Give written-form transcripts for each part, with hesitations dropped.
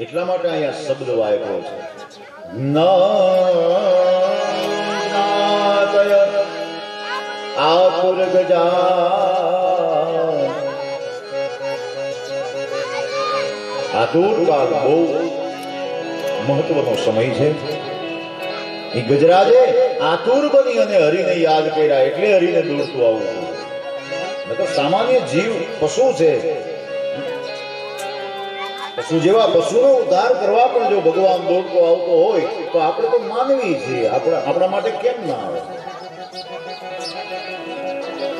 એટલા માટે અહીંયા શબ્દ વાપર્યો છે આતુર ગજા આતુર કાળ બહુ મહત્વનો સમય છે. એ ગજરાજે આતુર બની અને હરિને યાદ કર્યા એટલે હરિને દોડતું આવતું. તો સામાન્ય જીવ પશુ છે, પશુ જેવા પશુનો ઉદ્ધાર કરવા પણ જો ભગવાન દોડતો આવતો હોય તો આપણે તો માનવી છીએ, આપણા માટે કેમ ના આવે?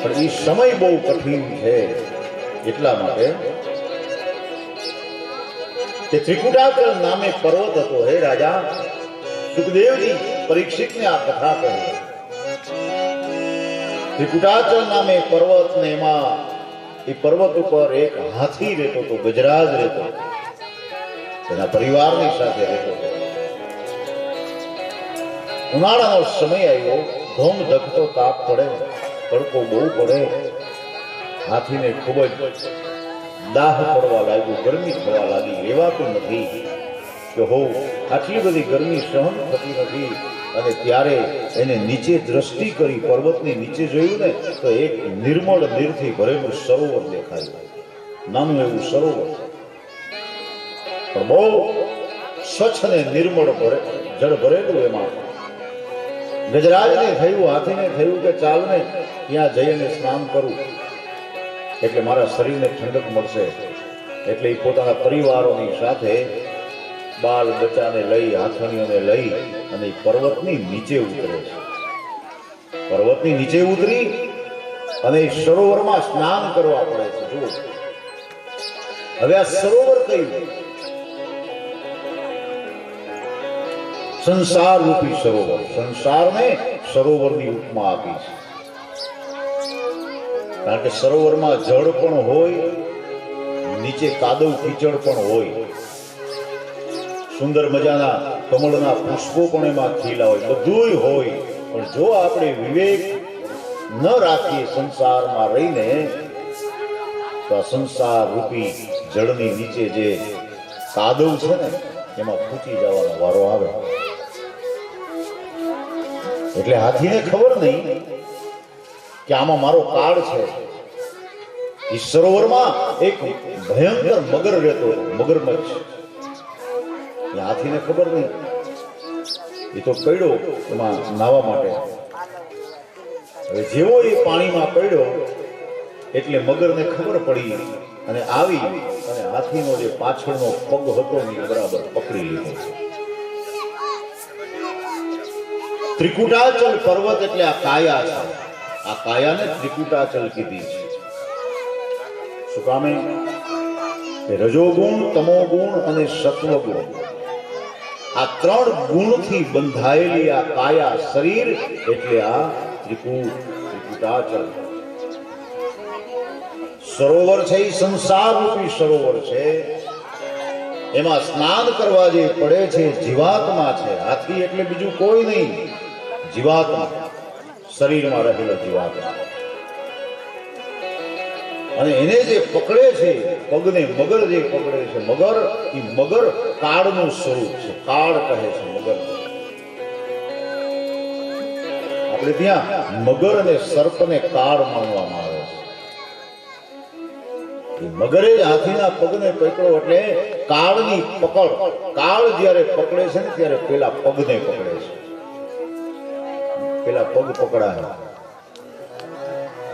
પણ એ સમય બહુ કઠિન છે. એટલા માટે તે ત્રિકુટાચલ નામે પર્વત હતો. હે રાજા સુખદેવજી પરીક્ષિતને આ કથા કહી. ત્રિકુટાચલ નામે પર્વત ને એમાં એ પર્વત ઉપર એક હાથી રહેતો હતો, ગજરાજ રહેતો, તેના પરિવારની સાથે રહેતો. ઉનાળાનો સમય આવ્યો, ધોમ ધકતો તાપ પડે, તડકો બહુ પડે. હાથીને ખૂબ જ દાહ પડવા લાગ્યું, ગરમી થવા લાગી. લેવાતું નથી કે હો આટલી બધી ગરમી સહન થતી નથી. અને ત્યારે એને નીચે દ્રષ્ટિ કરી, પર્વતની નીચે જોયું ને તો એક નિર્મળ નીરથી ભરેલું સરોવર દેખાયું. નાનું એવું સરોવર, પણ બહુ સ્વચ્છ ને નિર્મળ જળ ભરેલું. એમાં ગજરાજને થયું, હાથીને થયું કે ચાલ ને ત્યાં જઈને સ્નાન કરું એટલે મારા શરીરને ઠંડક મળશે. એટલે એ પોતાના પરિવારોની સાથે બાલ બચ્ચાને લઈ, હાથણીઓને લઈ અને પર્વતની નીચે ઉતરે છે. પર્વતની નીચે ઉતરી અને સરોવરમાં સ્નાન કરવા પડે છે. જુઓ હવે આ સરોવર કયું? સંસાર રૂપી સરોવર. સંસારને સરોવરની ઉપમા આપી છે. કારણ કે સરોવરમાં જળ પણ હોય, નીચે કાદવ કીચડ પણ હોય, સુંદર મજાના કમળના પુષ્પો પણ એમાં ખીલા હોય, બધું હોય. પણ જો આપણે વિવેક ન રાખીએ સંસારમાં રહીને તો આ સંસાર રૂપી જળની નીચે જે કાદવ છે ને એમાં ખૂંચી જવાનો વારો આવે. એટલે હાથીને ખબર નહીં કે આમાં મારો કાળ છે. એ સરોવરમાં એક ભયંકર મગર રહેતો, મગરમચ્છ. હાથીને ખબર નહીં, એ તો પડ્યો એમાં નાવા માટે. હવે જેવો એ પાણીમાં પડ્યો એટલે મગરને ખબર પડી અને આવી અને હાથીનો જે પાછળનો પગ હતો ને બરાબર પકડી લીધો. ત્રિકુટાચલ પર્વત એટલે આ કાયા છે. આ કાયાને ત્રિકુટાચલ કીધી છે. શું કામે? રજોગુણ, તમોગુણ અને સત્વગુણ, આ ત્રણ ગુણથી બંધાયેલી આ કાયા શરીર એટલે આ ત્રિકુટાચલ સરોવર છે. એ સંસાર રૂપી સરોવર છે. એમાં સ્નાન કરવા જે પડે છે જીવાત્મા છે. હાથી એટલે બીજું કોઈ નહીં, જીવાત્મા, શરીરમાં રહેલો જીવાત્મા. અને એને જે પકડે છે પગને, મગર જે પકડે છે, મગર, એ મગર કાળનું સ્વરૂપ છે. કાળ કહે છે મગર. આપણે ત્યાં મગર અને સર્પને કાળ માનવામાં આવે છે. મગરે હાથીના પગને પકડ્યો એટલે કાળની પકડ. કાળ જ્યારે પકડે છે ને ત્યારે પેલા પગને પકડે છે. પેલા પગ પકડાય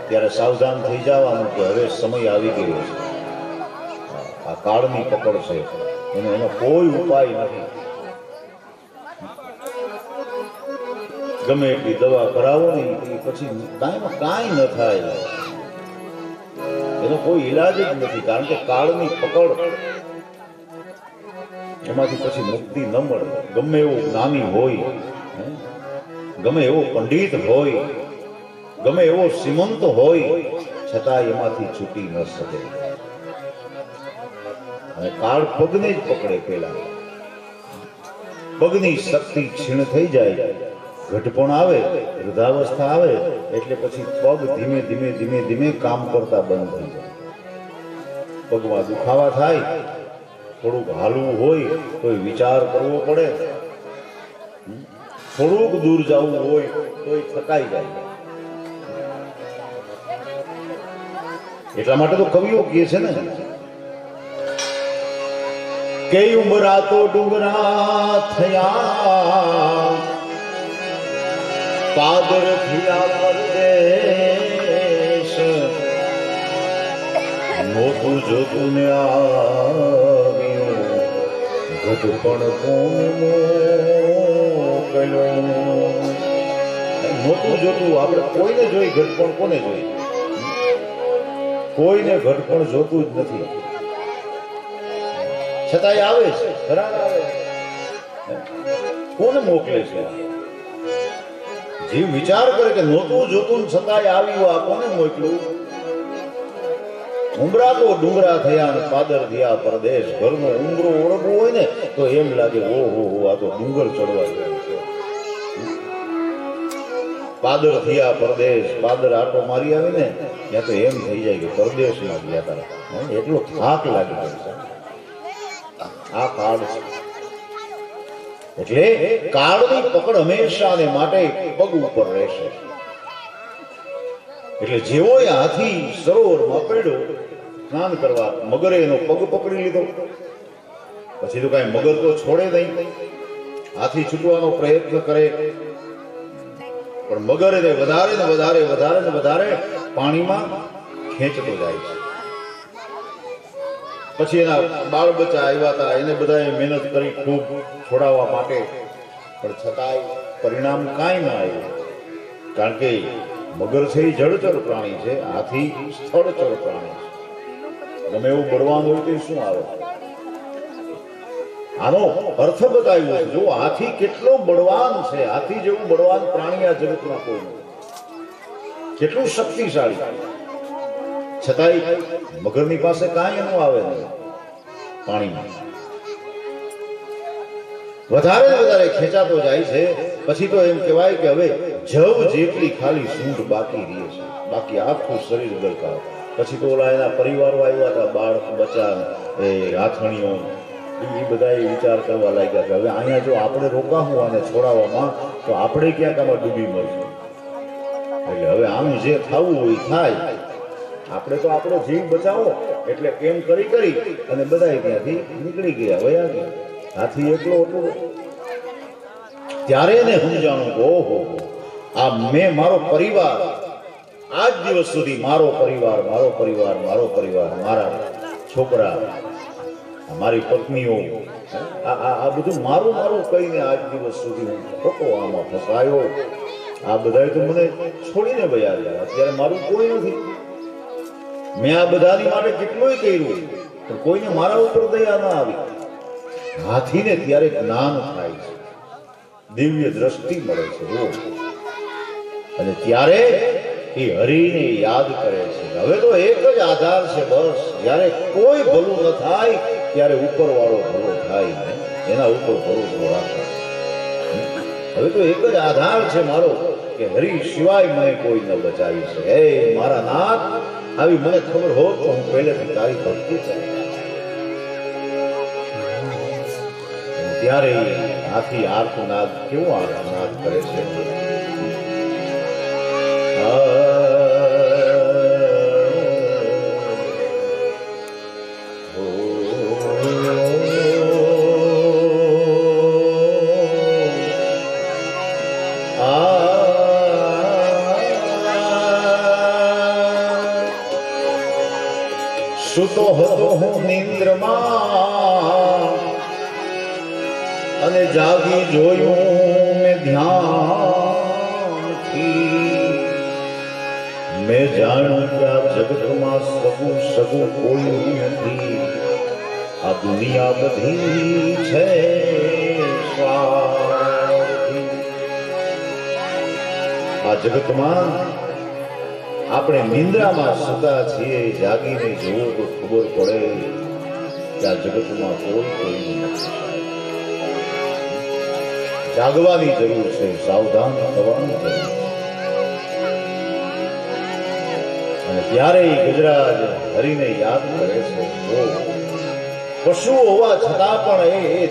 ત્યારે સાવધાન થઈ જવાનું કે હવે સમય આવી ગયો છે. આ કાળની પકડ છે, એનો કોઈ ઉપાય નથી. ગમે એટલી દવા કરાવો ને પછી કાંઈ ન થાય, એનો કોઈ ઈલાજ જ નથી. કારણ કે કાળની પકડ, એમાંથી પછી મુક્તિ ન મળે. ગમે એવો જ્ઞાની હોય, ગમે એવો પંડિત હોય, ગમે એવો શ્રીમંત હોય, છતાં એમાંથી છૂટી ન શકે. અને કાળ પગને જ પકડે. પેલા પગની શક્તિ ક્ષીણ થઈ જાય, ઘટપણ આવે, વૃદ્ધાવસ્થા આવે એટલે પછી પગ ધીમે ધીમે ધીમે ધીમે કામ કરતા બંધ થઈ જાય. પગમાં દુખાવા થાય થોડુંક હાલવું હોય તો વિચાર કરવો પડે, થોડુંક દૂર જવું હોય તો થકાઈ જાય. એટલા માટે તો કવિઓ કહે છે ને કે ઉમરા તો ડુંગરા થયા, પાદર થયા પરદેશ, નોતું જોતું ને આવ્યું ઘટપણ કોણ મોકલ્યો. નોતું જોતું આપણે કોઈને જોઈ, ઘટપણ કોને જોઈ? કોઈને ઘટપણ જોતું જ નથી, છતાંય આવે છે, ઘરાક આવે છે. કોને મોકલે છે? જીવ વિચાર કરે કે નહોતું જોતું છતાંય આવ્યું, આ કોને મોકલું? ઉમરા તો ડુંગરા થયા અને પાદર થયા પરદેશ. ઘરનો ઉમરો ઓળખવો હોય ને તો એમ લાગે ઓહો આ તો ડુંગર ચડવા જાય છે. પાદર થયા પરદેશ, પાદર આટો મારી આવે ને ત્યાં તો એમ થઈ જાય કે પરદેશમાં ગયા હતા, એટલો થાક લાગી જાય છે. આ કાળ છે એટલે કાળની પકડ હંમેશા ને માટે પગ ઉપર રહેશે. એટલે જેવો હાથી સરોવરમાં પડ્યો સ્નાન કરવા, મગરે એનો પગ પકડી લીધો. પછી તો કઈ મગર તો છોડે નહીં, હાથી છૂટવાનો પ્રયત્ન કરે પણ મગર એને વધારે ને વધારે વધારે ને વધારે પાણીમાં ખેંચતો જાય છે. પછી એના બાળ બચ્ચા આવ્યા હતા, એને બધાએ મહેનત કરી ખૂબ છોડાવવા માટે, પણ છતાંય પરિણામ કાંઈ ના આવ્યું. કારણ કે મગર છે એ જળચર પ્રાણી છે, હાથી સ્થળચર પ્રાણી છે. ગમે એવું બળવાનું હોય તો શું આવે? આનો અર્થ બતાવ્યો છે. જો હાથી કેટલો બળવાન છે, હાથી જેવું બળવાન પ્રાણી આ જગતમાં કોઈ નથી, કેટલું શક્તિશાળી. છતાંય મગરની પાસે કાંઈ એનું આવે નહીં, પાણીમાં વધારે વધારે ખેંચાતો જાય છે. પછી તો એમ કહેવાય કે હવે જવ જેટલી ખાલી સૂંઢ બાકી રહે છે, બાકી આખું શરીર ગલકાવ. પછી તો ઓલા એના પરિવારો આવ્યા હતા, બાળક બચ્ચા એ હાથણીઓ, એ બધા વિચાર કરવા લાગ્યા કે હવે અહીંયા જો આપણે રોકાવું આને છોડાવવામાં તો આપણે ક્યાંક આમાં ડૂબી મળશું. એટલે હવે આનું જે થવું હોય થાય, આપણે તો આપણો જીવ બચાવો. એટલે કેમ કરી કરી અને બધા ત્યાંથી નીકળી ગયા, વયા ગયા. હાથી એકલો હતો. ત્યારે એને સમજાણું કે ઓહો આ મેં મારો પરિવાર આજ દિવસ સુધી મારો પરિવાર મારો પરિવાર મારો પરિવાર, મારા છોકરા, મારી પત્નીઓ, આ બધું મારું મારું કહીને આજ દિવસ સુધી હું ખોટો આમાં ફસાયો. આ બધા તો મને છોડીને વયા ગયા, અત્યારે મારું કોઈ નથી. મેં આ બધાની માટે કેટલુંય કર્યું પણ કોઈને મારા ઉપર દયા ના આવી. હાથીને ત્યારે જ્ઞાન થાય છે, દિવ્ય દ્રષ્ટિ મળે છે અને ત્યારે એ હરિને યાદ કરે છે. હવે તો એક જ આધાર છે બસ, જ્યારે કોઈ ભલું ન થાય ત્યારે ઉપર વાળો ભલો થાય ને એના ઉપર ભરોસો રાખે. હવે તો એક જ આધાર છે મારો કે હરિ સિવાય મને કોઈ ન બચાવી શકે. હે મારા નાથ, આવી મને ખબર હોત તો હું પહેલેથી તારી ભક્તિ કરી. ત્યારે હાથી આર્તનાદ કેવો આર્તનાદ કરે છે. સુતો હતો હું નિંદ્રમાં અને જાગી જોયું મેં ધ્યાનથી. મેં જાણ્યું કે આ જગતમાં સગું સગું કોઈ નથી, આ દુનિયા બધી છે સ્વાર્થી. આ જગતમાં આપણે નિંદ્રામાં સુતા છીએ, જાગીને જોવો તો ખબર પડે કે આ જગતમાં કોઈ નથી. જાગવાની જરૂર છે, સાવધાન થવાની જરૂર છે. અને ત્યારે ગજરાજ હરિને યાદ કરે છે. પશુ હોવા છતાં પણ એ